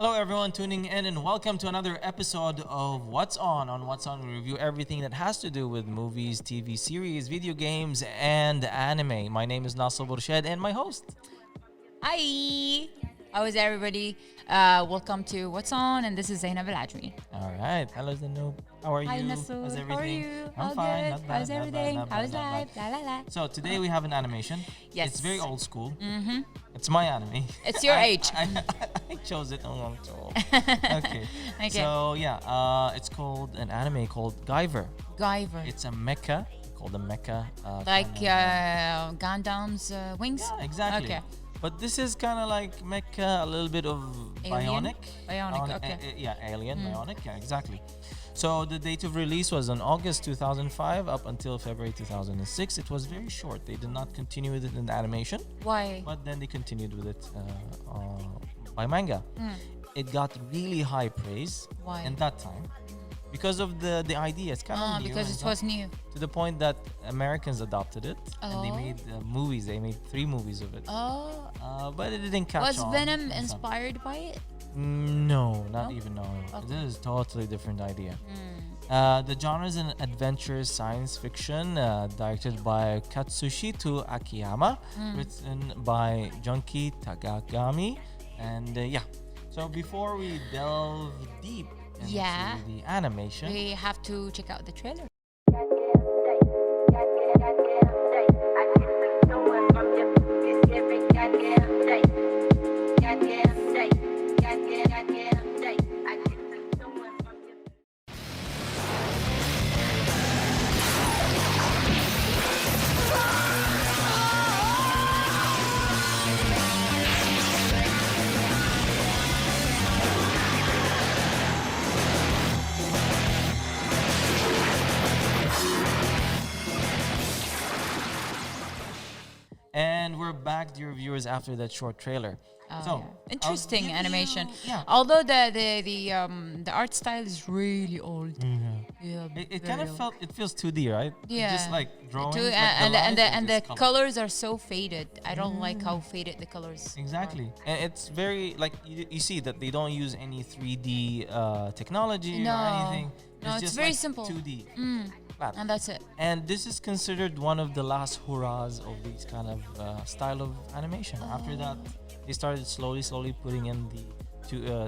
Hello, everyone tuning in, and welcome to another episode of What's On. On What's On, we review everything that has to do with movies, TV series, video games, and anime. My name is Nasser Borshed, and my host. Hi! How is everybody? Welcome to What's On, and this is Zainab Al-Ajmi. All right. Hello, Zanoob. How are you? Hi, Nasser. How's everything? How are you? I'm All fine. good. Not bad. How's everything? How's life? La la la. So today we have an animation. Yes. It's very old school. Mm-hmm. It's my anime. It's your age. I chose it a long time. Okay. Okay. So yeah, it's called an anime called Guyver. Guyver. It's a mecha called a mecha. Like kind of, Gundam's wings? yeah, exactly. Okay. But this is kind of like mecha, a little bit of Alien? bionic. Bionic, okay. Yeah, alien, bionic. Yeah, exactly. So the date of release was on August 2005 up until February 2006. It was very short. They did not continue with it in the animation, Why? but then they continued with it by manga. It got really high praise Why? in that time because of the idea. It's kind of new. Because and it was new. to the point that Americans adopted it and they Oh. made movies. They made 3 movies of it. Oh. But it didn't catch Was on. Venom in some. inspired by it? No, not No? even. No, Okay. this is totally different idea. The genre is an adventure science fiction directed by Katsushito Akiyama, written by Junki Takagami, and yeah. So before we delve deep into Yeah. the animation, We have to check out the trailer. and we're back, dear viewers, after that short trailer. Oh, So, yeah. I'll Interesting give animation. you- yeah. Although the art style is really old. Yeah, It very kind of old. it feels 2D, right? Yeah. Just like drawing. And the colors are so faded. I don't like how faded the colors. Exactly, and it's very like you see that they don't use any 3D technology No. or anything. No, it's just very like simple. 2D. Are. And that's it. And this is considered one of the last hurrahs of these kind of style of animation. After that, they started slowly putting in the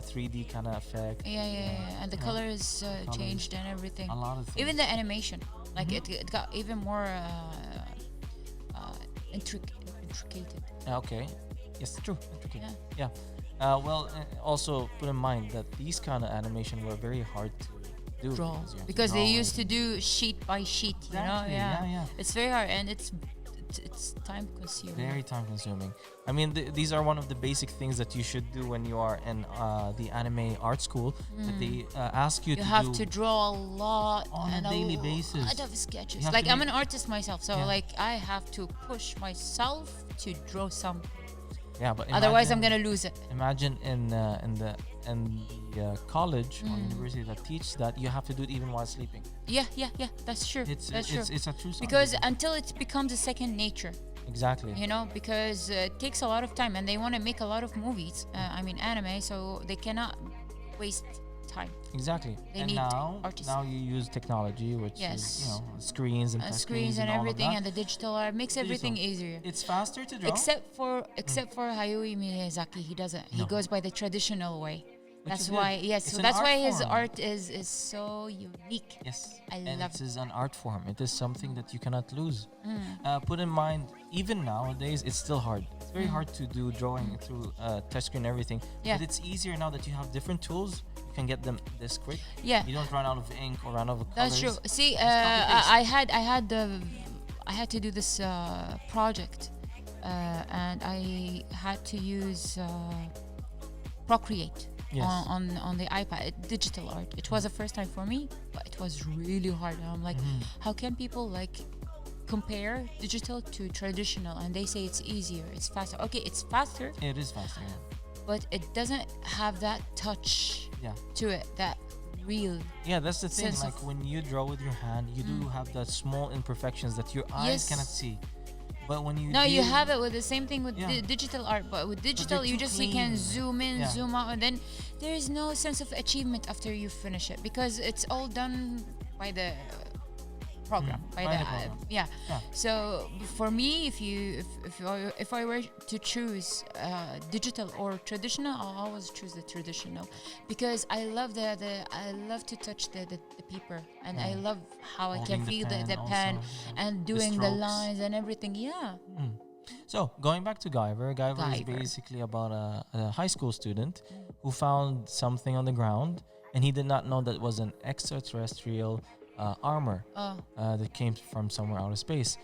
3D kind of effect. Yeah. And the Yeah. colors changed and everything. A lot of things. Even the animation, like it got even more intricate. Okay. Yes, true. Intricate. Yeah. Yeah. Also put in mind that these kind of animation were very hard to do Draw you have to because they draw used to do sheet by sheet. Exactly, You know, yeah. It's very hard and it's time consuming. Very time consuming. I mean, these are one of the basic things that you should do when you are in the anime art school. That they ask you You to have do to draw a lot on a and daily lot basis. of sketches. You have Like to I'm make- an artist myself, so Yeah. like I have to push myself to draw something. Yeah, but Otherwise, I'm imagine- gonna lose it. Imagine in the college or university that teach that you have to do it even while sleeping. Yeah. That's true. That's true. It's a true science. Because until it becomes a second nature, exactly. you know, because it takes a lot of time and they want to make a lot of movies. I mean, anime, so they cannot waste time. Exactly. They and need now artists. you use technology, which Yes. is screens and touch Screens and all of everything, that. and the digital art makes everything easier. It's faster to draw. Except for Hayao Miyazaki, he doesn't. He No. goes by the traditional way. That's is why, good. yes. It's So an that's art why his form. art is so unique. Yes, I and love it is an art form. It is something that you cannot lose. Put in mind, even nowadays, it's still hard. It's very hard to do drawing through touchscreen and everything. Yeah. But it's easier now that you have different tools. You can get them this quick. Yeah. You don't run out of ink or run out of colors. That's true. See, copy-paste. I had to do this project and I had to use Procreate Yes. on the iPad, digital art. It was the first time for me, but it was really hard. And I'm like, how can people like compare digital to traditional? And they say it's easier, it's faster. Okay, it's faster, It is faster. but it doesn't have that touch Yeah. to it, that real. Yeah, that's the thing. Sense Like of- when you draw with your hand, you do have that small imperfections that your eyes Yes. cannot see. But when you No, you deal- have it with the same thing with Yeah. digital art, but with digital, they're you too just you can clean. zoom in, Yeah. zoom out, and then there is no sense of achievement after you finish it because it's all done by the program, by by the the program. yeah. Yeah. So for me, if I were to choose digital or traditional, I'll always choose the traditional because I love I love to touch the paper, and I love how I can Holding the feel the pen pen also, yeah. and The doing the strokes. lines and everything. Yeah. So going back to Guyver, Guyver is Guyver. basically about a high school student who found something on the ground, and he did not know that was an extraterrestrial armor Oh. that came from somewhere out of space.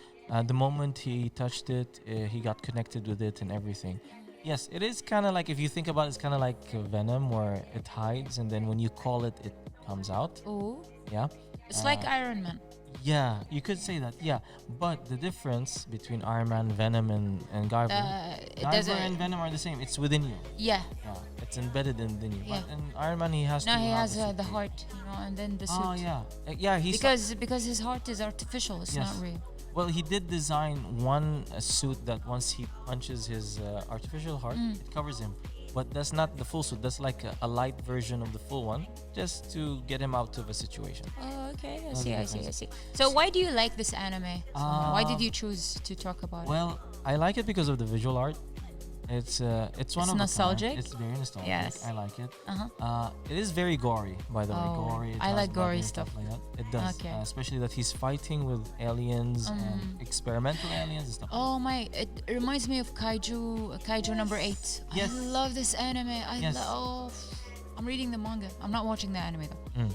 The moment he touched it, he got connected with it and everything. Yes, it is kind of like, if you think about it, it's kind of like Venom, where it hides, and then when you call it, it comes out. Oh. Yeah. It's like Iron Man. Yeah, you could say that. Yeah, but the difference between Iron Man, Venom, and Guyver, It Guyver doesn't. and Venom are the same. It's within you. Yeah. Yeah, it's embedded within you. Yeah. But in Iron Man, he has to. Now he have has suit. the heart, and then the suit. Oh yeah, yeah. He's Because his heart is artificial. It's Yes. not real. well. He did design one suit that once he punches his artificial heart, it covers him. But that's not the full suit. That's like a light version of the full one, just to get him out of a situation. Oh, okay. I That's see. the I see. I difference. see. So why do you like this anime? Why did you choose to talk about it? Well, I like it because of the visual art. It's one It's of a kind. nostalgic? It's very nostalgic. Yes. I like it. Uh-huh. It is very gory, by the way. Oh, Gory. It I has like blood gory and stuff. like that. It does. Okay. Especially that he's fighting with aliens and experimental aliens and stuff. Oh my! It reminds me of Kaiju number 8. Yes. I love this anime. Yes. I'm reading the manga. I'm not watching the anime though.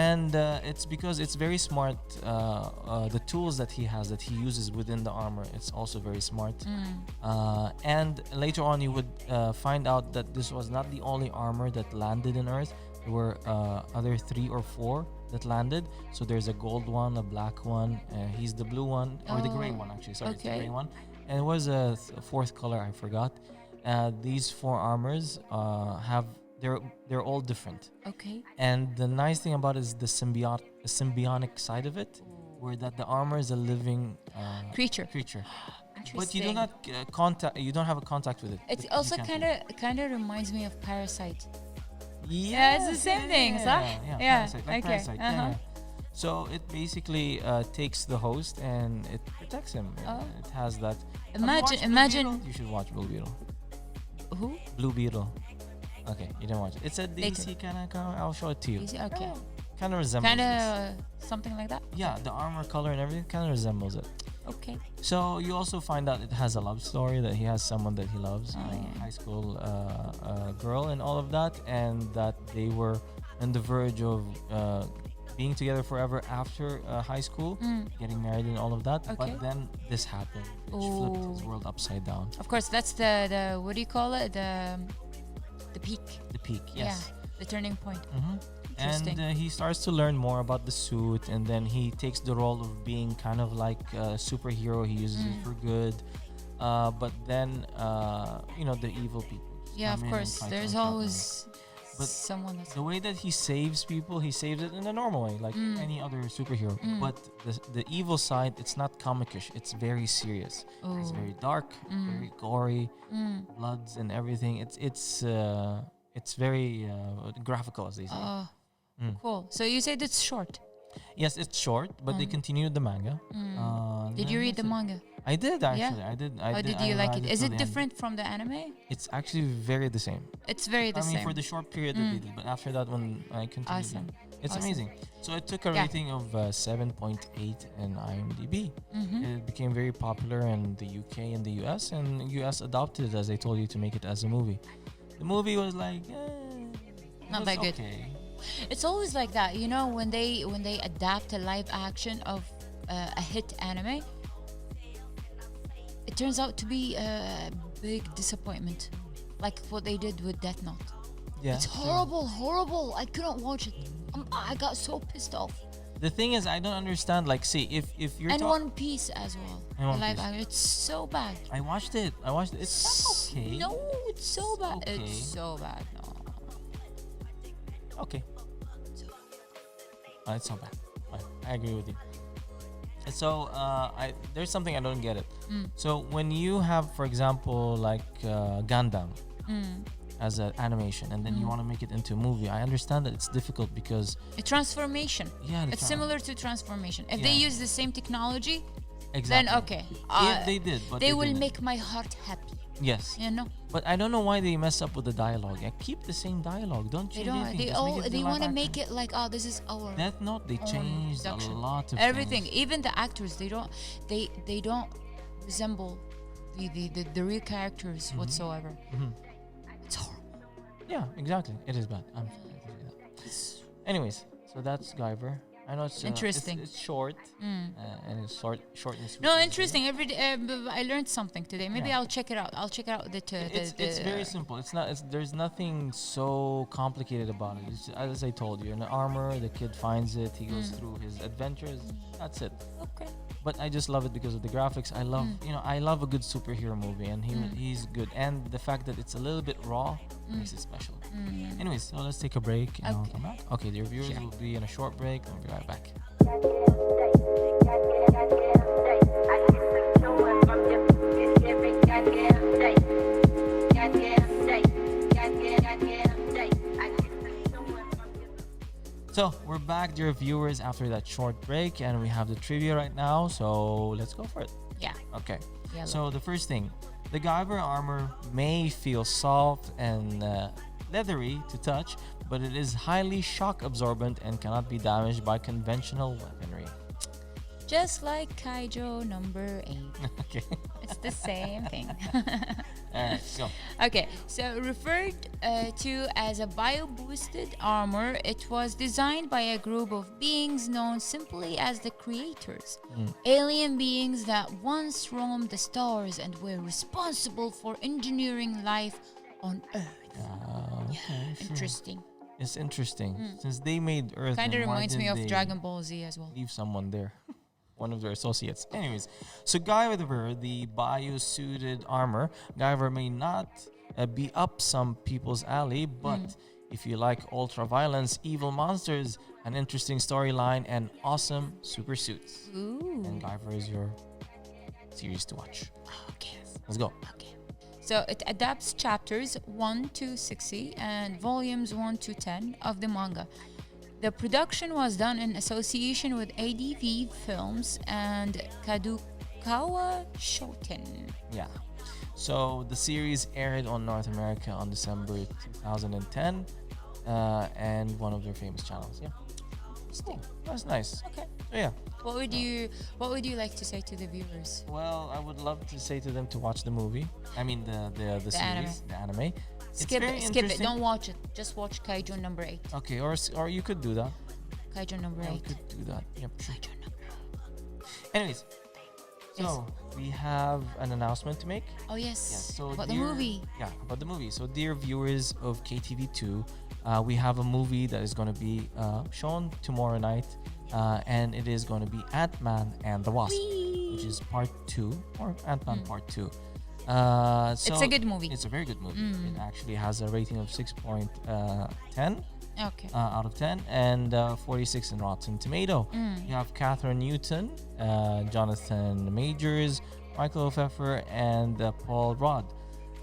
And it's because it's very smart. The tools that he has, that he uses within the armor, it's also very smart. And later on, you would find out that this was not the only armor that landed in Earth. There were other 3 or 4 that landed. So there's a gold one, a black one. He's the blue one, or the gray Oh, one actually. Sorry, it's the okay. gray one. And it was a fourth color, I forgot. These 4 armors they're all different. Okay. And the nice thing about it is the symbiotic side of it, where that the armor is a living Creature. but you do Interesting. not you don't have a contact with it. It You also can't kind of reminds me of Parasite. Yeah, it's the same thing, yeah, صح? yeah, Yeah, Parasite, like okay, Parasite, uh-huh. yeah. So it basically takes the host and it protects him. Oh. It has that. Have you Imagine- watched Blue imagine- Beetle? You should watch Blue Beetle. Who? Blue Beetle. Okay, you didn't watch it. It's a Later. DC kind of. I'll show it to you. Is it- okay. Kind of resembles. Kind this. of something like that. Yeah, the armor color and everything kind of resembles it. Okay. So you also find out it has a love story, that he has someone that he loves, Oh, yeah. high school girl, and all of that, and that they were on the verge of being together forever after high school, getting married and all of that. Okay. But then this happened, which flipped his Oh. world upside down. Of course, that's the what do you call it? The peak. The peak, yes. Yeah. The turning point. Mm-hmm. Interesting. And he starts to learn more about the suit, and then he takes the role of being kind of like a superhero. He uses it for good, but then the evil people. just Yeah, come of in and course. try to There's untrap him. always But someone that's. The way that he saves people, he saves it in a normal way, like any other superhero. But the evil side, it's not comicish. It's very serious. It's Oh. very dark, very gory, bloods and everything. It's very graphical, as they say. Oh, cool. So you said it's short. Yes, it's short, but they continued the manga. Did you read the manga? I did actually. Yeah? I did. How did you I like read it? Is till it the end. different from the anime? It's actually very the same. It's very the I mean, same. for the short period that they did, but after that, when I continued, Awesome. it's Awesome. amazing. So it took a Yeah. rating of 7.8 in IMDb. It became very popular in the UK and the US, and US adopted it, as I told you, to make it as a movie. The movie was like, it Not was that good. okay. It's always like that, when they adapt a live action of a hit anime. it turns out to be a big disappointment, like what they did with Death Note. Yeah. It's horrible, horrible. I couldn't watch it. I got so pissed off. The thing is, I don't understand. Like, see, if you're And One Piece as well. And One Live Piece. action, it's so bad. I watched it. It's okay. No, it's so bad. okay. It's so bad. No. Okay. It's not bad. Fine. I agree with you. So, there's something I don't get it. So when you have, for example, like Gundam as an animation, and then you want to make it into a movie, I understand that it's difficult because A transformation. yeah, It's similar to transformation. If they Yeah. use the same technology, exactly. then okay. If they did, but they will didn't. make my heart happy. Yes, You know, but I don't know why they mess up with the dialogue. Keep the same dialogue. Don't they change don't. anything. They Just make all it they live want to action. make it like, oh, this is our Death Note, they own changed a production. lot of everything. things. Even the actors, they don't resemble the real characters whatsoever. It's horrible. Yeah, exactly. It is bad. I'm sorry to say that. Anyways, so that's Guyver. I know it's Interesting. It's short and it's short and sweet. No, as interesting. Every day, I learned something today. Maybe Yeah. I'll check it out. I'll check out It's very simple. It's not. There's nothing so complicated about it. It's, as I told you, an armor. The kid finds it. He goes through his adventures. That's it. Okay. But I just love it because of the graphics. I love, I love a good superhero movie, and he's good. And the fact that it's a little bit raw makes it special. Anyways, so let's take a break and I'll Okay. come back. Okay, the reviewers Sure. will be in a short break. I'll be right back. So we're back, dear viewers, after that short break, and we have the trivia right now. So let's go for it. Yeah. Okay. Yellow. So the first thing, the Guyver armor may feel soft and leathery to touch, but it is highly shock absorbent and cannot be damaged by conventional weaponry. Just like Kaijo number 8. Okay. It's the same thing. All right, go. Okay, so referred to as a bio-boosted armor, it was designed by a group of beings known simply as the creators. Alien beings that once roamed the stars and were responsible for engineering life on Earth. Okay, sure. Interesting. It's interesting. Since they made Earth, Kind of then why reminds me didn't of they Dragon Ball Z as well. leave someone there? One of their associates. Anyways, so Guyver, the bio-suited armor, Guyver may not be up some people's alley, but if you like ultra-violence, evil monsters, an interesting storyline, and awesome super suits, Ooh. then Guyver is your series to watch. Okay. Let's go. Okay. So it adapts chapters 1 to 60 and volumes 1 to 10 of the manga. The production was done in association with ADV Films and Kadokawa Shoten. Yeah. So the series aired on North America on December 2010, and one of their famous channels. Yeah. Cool. That's nice. Okay. So yeah. What would you like to say to the viewers? Well, I would love to say to them to watch the movie. I mean the series, the anime. Skip very it. Skip it. interesting. Don't watch it. Just watch Kaijo number 8. Okay, or you could do that. Kaijo number Yeah, you 8. could do that. Yep. Sure. Kaijo number 8. Anyways, so we have an announcement to make. Oh yes. So about the dear- movie. Yeah, about the movie. So dear viewers of KTV2, we have a movie that is going to be shown tomorrow night, and it is going to be Ant-Man and the Wasp, which is part 2, or Ant-Man part 2. So It's a good movie. It's a very good movie. It actually has a rating of 6.10 Okay. out of 10 and 46 in Rotten Tomato. You have Catherine Newton, Jonathan Majors, Michael Pfeiffer, and Paul Rudd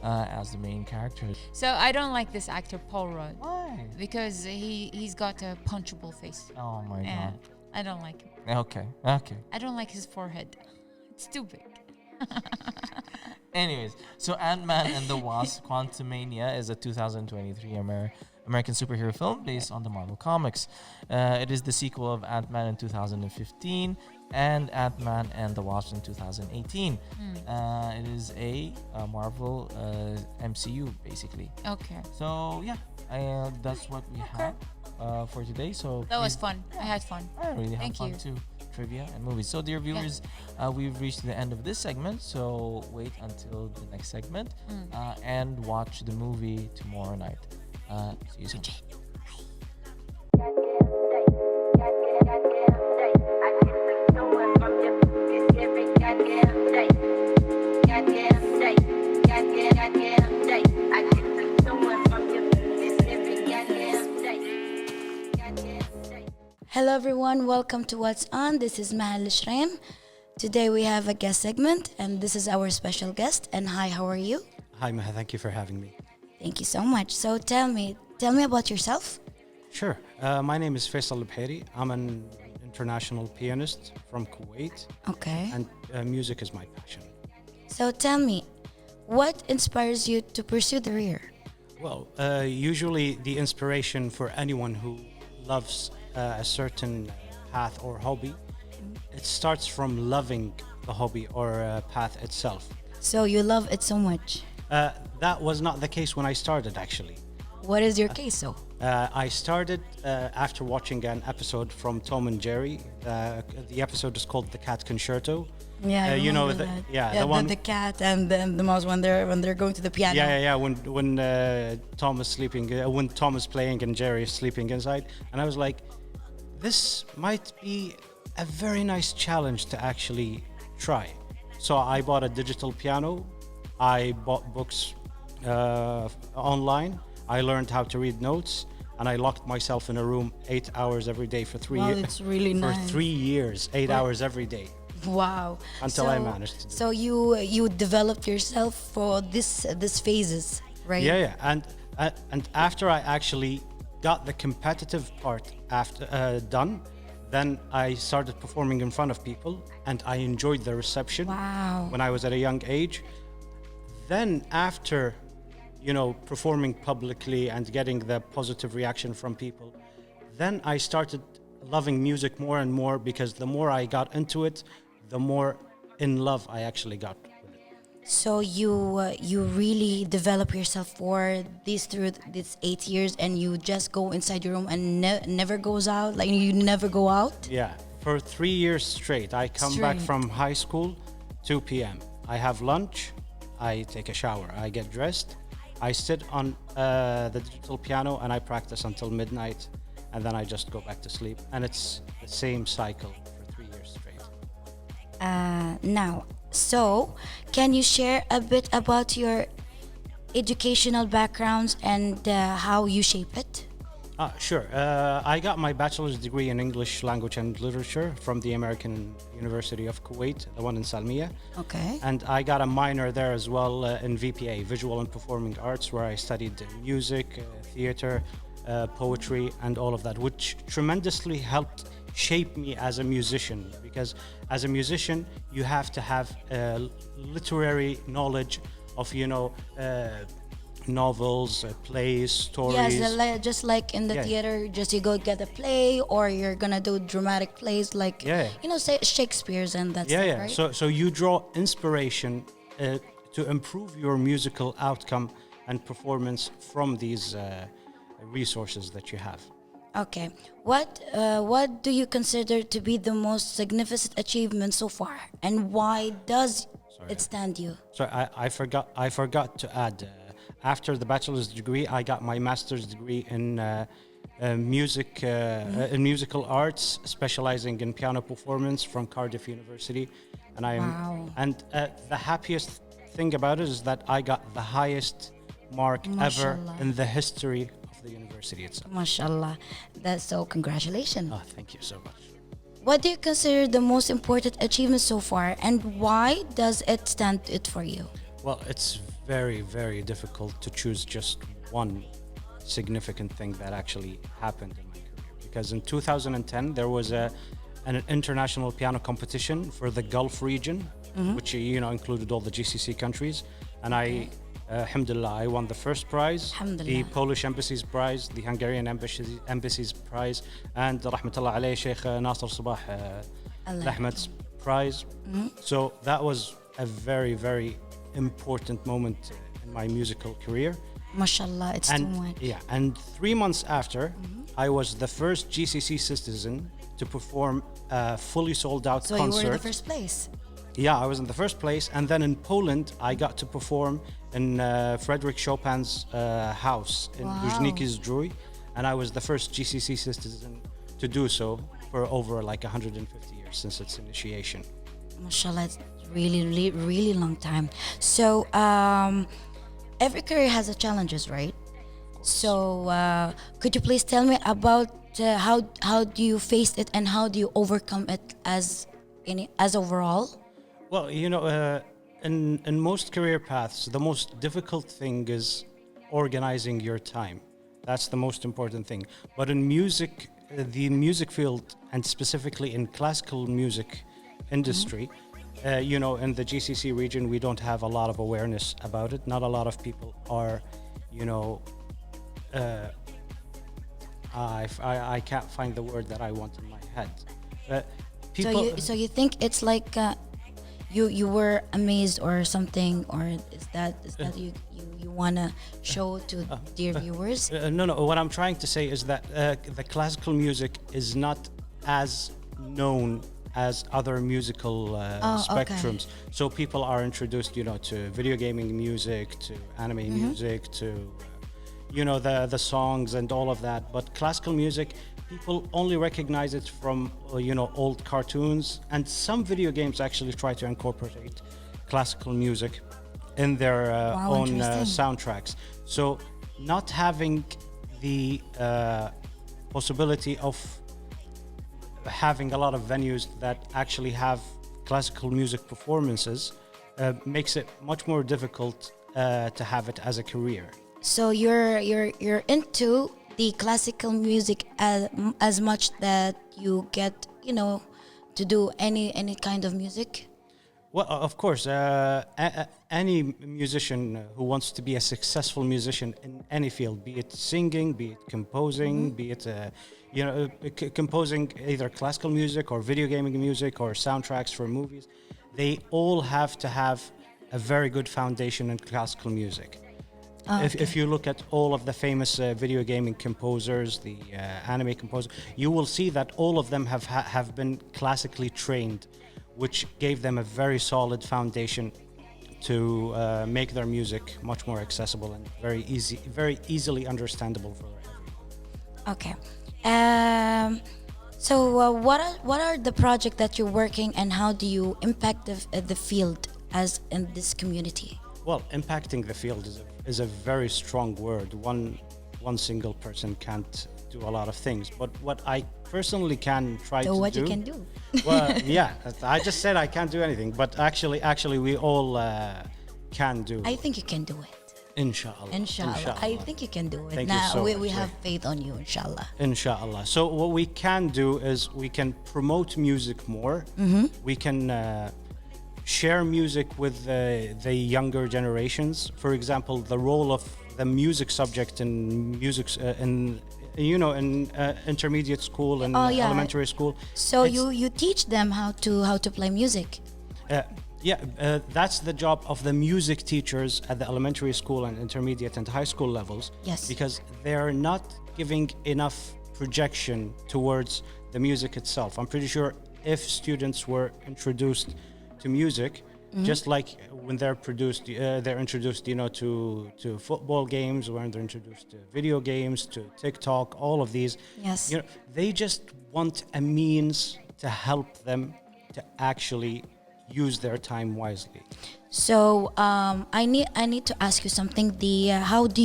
as the main characters. So I don't like this actor Paul Rudd Why? because he's got a punchable face. Oh my Yeah, god. I don't like him. Okay. I don't like his forehead. It's too big. Anyways, so Ant-Man and the Wasp: Quantumania is a 2023 American superhero film based on the Marvel Comics. It is the sequel of Ant-Man in 2015 and Ant-Man and the Wasp in 2018. It is a Marvel MCU, basically. Okay. So, yeah, that's what we have for today. So That was fun. I had fun. I really had Thank fun you. too. trivia and movies. So, dear viewers, we've reached the end of this segment. So, wait until the next segment and watch the movie tomorrow night. See you soon. Hello everyone, welcome to What's On. This is Mahal Shraim. Today we have a guest segment and this is our special guest. And hi, how are you? Hi, Maha. Thank you for having me. Thank you so much. So tell me about yourself. Sure. My name is Faisal albuhairi. I'm an international pianist from Kuwait, Okay. and music is my passion. So tell me, what inspires you to pursue the career? Well, usually the inspiration for anyone who loves a certain path or hobby, it starts from loving the hobby or path itself. So you love it so much. That was not the case when I started, actually. What is your case so? I started after watching an episode from Tom and Jerry. The episode is called The Cat Concerto. Yeah, I you know, remember the, that. the one. The cat and the mouse when they're going to the piano. Yeah. When Tom is sleeping, when Tom is playing and Jerry is sleeping inside, and I was like, this might be a very nice challenge to actually try. So I bought a digital piano. I bought books online. I learned how to read notes, and I locked myself in a room 8 hours every day for 3 Wow, years. it's really for nice. 3 years, 8 hours every day. Wow. Until I managed to do So you developed yourself for this phases, right? Yeah, and after I actually got the competitive part after done, then I started performing in front of people, and I enjoyed the reception. Wow. When I was at a young age. Then after, performing publicly and getting the positive reaction from people, then I started loving music more and more, because the more I got into it, the more in love I actually got with it. So you really develop yourself for through these 8 years, and you just go inside your room and never goes out. Like you never go out. Yeah, for 3 years straight. I come back Straight. from high school, 2 p.m. I have lunch, I take a shower, I get dressed, I sit on the digital piano and I practice until midnight, and then I just go back to sleep. And it's the same cycle for 3 years straight. Now, so can you share a bit about your educational backgrounds and how you shape it? Sure. I got my bachelor's degree in English language and literature from the American University of Kuwait, the one in Salmiya. Okay. And I got a minor there as well in VPA, Visual and Performing Arts, where I studied music, theater, poetry, and all of that, which tremendously helped shape me as a musician. Because as a musician, you have to have literary knowledge of, novels, plays, stories. Yes, just like in the Yeah. theater, just you go get a play, or you're gonna do dramatic plays like say Shakespeare's, and that's it, right? So you draw inspiration to improve your musical outcome and performance from these resources that you have. Okay, what do you consider to be the most significant achievement so far, and why does it stand you? So I forgot to add. After the bachelor's degree, I got my master's degree in in musical arts, specializing in piano performance from Cardiff University, and the happiest thing about it is that I got the highest mark ever Mashallah. in the history of the university itself. MashaAllah, that's so congratulations. Oh, thank you so much. What do you consider the most important achievement so far, and why does it stand it for you? Well, it's very, very difficult to choose just one significant thing that actually happened in my career. Because in 2010, there was an international piano competition for the Gulf region, which included all the GCC countries. And alhamdulillah, I won the first prize, the Polish embassy's prize, the Hungarian embassy's prize, and rahmatullah alayhi Sheikh Nasser Sabah Ahmed's prize. So that was a very, very important moment in my musical career. Mashallah, it's too And much. yeah, and 3 months after, I was the first GCC citizen to perform a fully sold out So concert. you were in the first place. Yeah, I was in the first place, and then in Poland, I got to perform in Frederick Chopin's house in Wow. Luzhniki Zdrój, and I was the first GCC citizen to do so for over like 150 years since its initiation. Mashallah, it's really, really, really long time. So every career has its challenges, right? So could you please tell me about how do you face it and how do you overcome it as overall? Well, you know, in most career paths, the most difficult thing is organizing your time. That's the most important thing. But in music, the music field, and specifically in classical music industry, you know, in the GCC region, we don't have a lot of awareness about it. Not a lot of people are, you know, I can't find the word that I want in my head. People, So you think it's like you were amazed or something, or is that you wanna show to dear viewers? no. What I'm trying to say is that the classical music is not as known as other musical spectrums. So people are introduced, you know, to video gaming music, to anime music, to you know, the songs and all of that. But classical music, people only recognize it from you know, old cartoons, and some video games actually try to incorporate classical music in their own soundtracks. So not having the possibility of having a lot of venues that actually have classical music performances makes it much more difficult to have it as a career. So you're into the classical music as much that you get, you know, to do any kind of music? Well, of course, any musician who wants to be a successful musician in any field, be it singing, be it composing, be it you know, composing either classical music or video gaming music or soundtracks for movies, they all have to have a very good foundation in classical music. If you look at all of the famous video gaming composers, the anime composers, you will see that all of them have been classically trained, which gave them a very solid foundation to make their music much more accessible and very easily understandable for everyone. Okay. So what are the projects that you're working, and how do you impact the field as in this community? Well, impacting the field is a very strong word. One single person can't do a lot of things. But what I personally can try to do. So what you can do? Well, yeah, I just said I can't do anything, but actually we all can do. I think you can do it. Inshallah. Inshallah. I think you can do it. Thank you Now so we much, have faith on you, inshallah. Inshallah. So what we can do is we can promote music more. We can share music with the younger generations. For example, the role of the music subject in music in you know, in intermediate school and elementary school. So you teach them how to play music. That's the job of the music teachers at the elementary school and intermediate and high school levels. Yes. Because they're not giving enough projection towards the music itself. I'm pretty sure if students were introduced to music, just like when they're introduced, you know, to football games, when they're introduced to video games, to TikTok, all of these. Yes. You know, they just want a means to help them to actually use their time wisely. So I need to ask you something. How do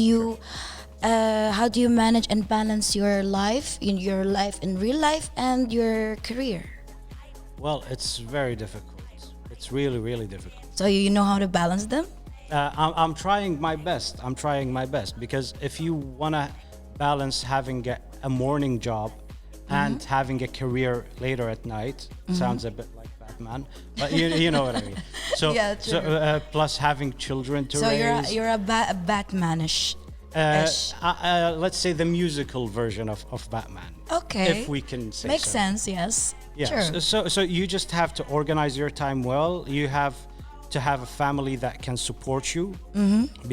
you manage and balance your life in real life and your career? Well, it's very difficult. It's really, really difficult. So you know how to balance them? I'm trying my best. Because if you want to balance having a morning job and having a career later at night, sounds a bit like Batman, but you know what I mean. So, Yeah, true. Plus having children to So raise. you're a Batmanish. Let's say the musical version of Batman. Okay. If we can say Makes so. sense, yes. Yeah. Sure. So you just have to organize your time well. You have to have a family that can support you,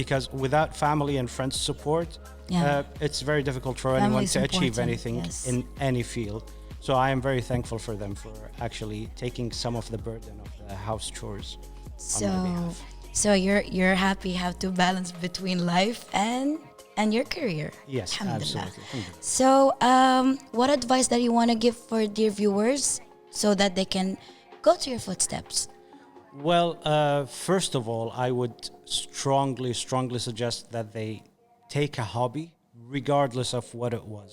because without family and friends support, Yeah. it's very difficult for Family anyone is to achieve important, anything yes. in any field. So I am very thankful for them for actually taking some of the burden of the house chores on my So, behalf. so you're happy have to balance between life and your career. Yes, Alhamdulillah. absolutely. Alhamdulillah. So, what advice that you want to give for dear viewers so that they can go to your footsteps? Well, first of all, I would strongly suggest that they take a hobby, regardless of what it was.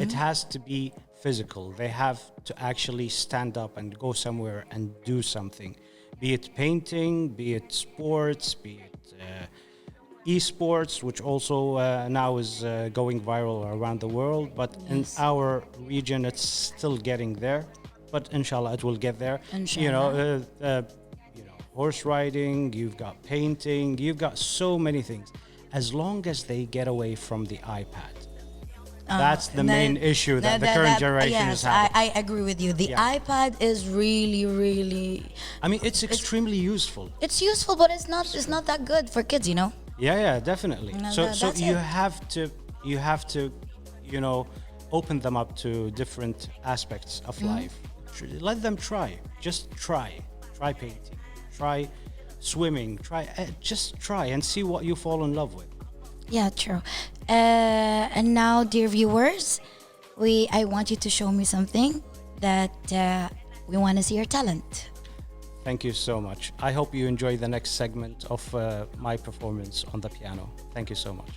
It has to be physical. They have to actually stand up and go somewhere and do something, be it painting, be it sports, be it esports, which also now is going viral around the world. But in Yes. our region, it's still getting there. But inshallah, it will get there. Horse riding, you've got painting, you've got so many things. As long as they get away from the iPad. That's the main issue that the current generation is yes, having. I agree with you. The Yeah. iPad is really I mean, it's extremely useful. it's useful, but it's not that good for kids, you know. Yeah, definitely. No, So that's you it. have to, open them up to different aspects of life. Let them try. Just try. Try painting. Try swimming. Just try and see what you fall in love with. Yeah, true. And now, dear viewers, I want you to show me something that we want to see your talent. Thank you so much. I hope you enjoy the next segment of my performance on the piano. Thank you so much.